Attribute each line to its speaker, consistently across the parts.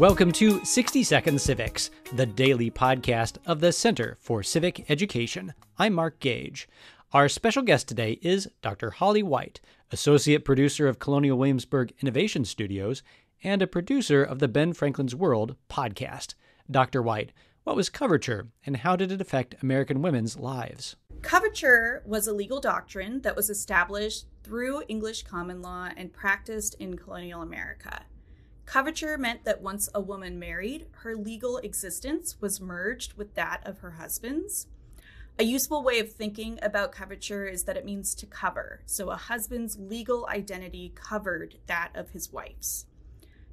Speaker 1: Welcome to 60 Second Civics, the daily podcast of the Center for Civic Education. I'm Mark Gage. Our special guest today is Dr. Holly White, Associate Producer of Colonial Williamsburg Innovation Studios and a producer of the Ben Franklin's World podcast. Dr. White, what was coverture and how did it affect American women's lives?
Speaker 2: Coverture was a legal doctrine that was established through English common law and practiced in colonial America. Coverture meant that once a woman married, her legal existence was merged with that of her husband's. A useful way of thinking about coverture is that it means to cover, so a husband's legal identity covered that of his wife's.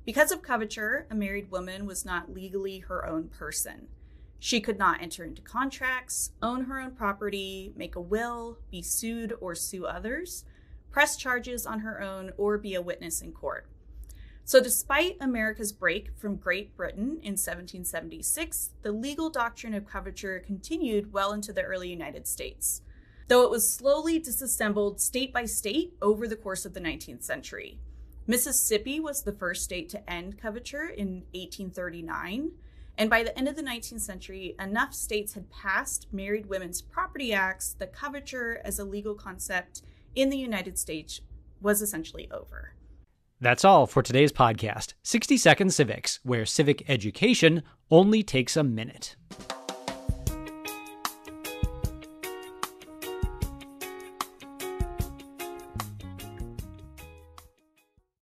Speaker 2: Because of coverture, a married woman was not legally her own person. She could not enter into contracts, own her own property, make a will, be sued or sue others, press charges on her own, or be a witness in court. So despite America's break from Great Britain in 1776, the legal doctrine of coverture continued well into the early United States, though it was slowly disassembled state by state over the course of the 19th century. Mississippi was the first state to end coverture in 1839, and by the end of the 19th century, enough states had passed married women's property acts that coverture as a legal concept in the United States was essentially over.
Speaker 1: That's all for today's podcast, 60 Second Civics, where civic education only takes a minute.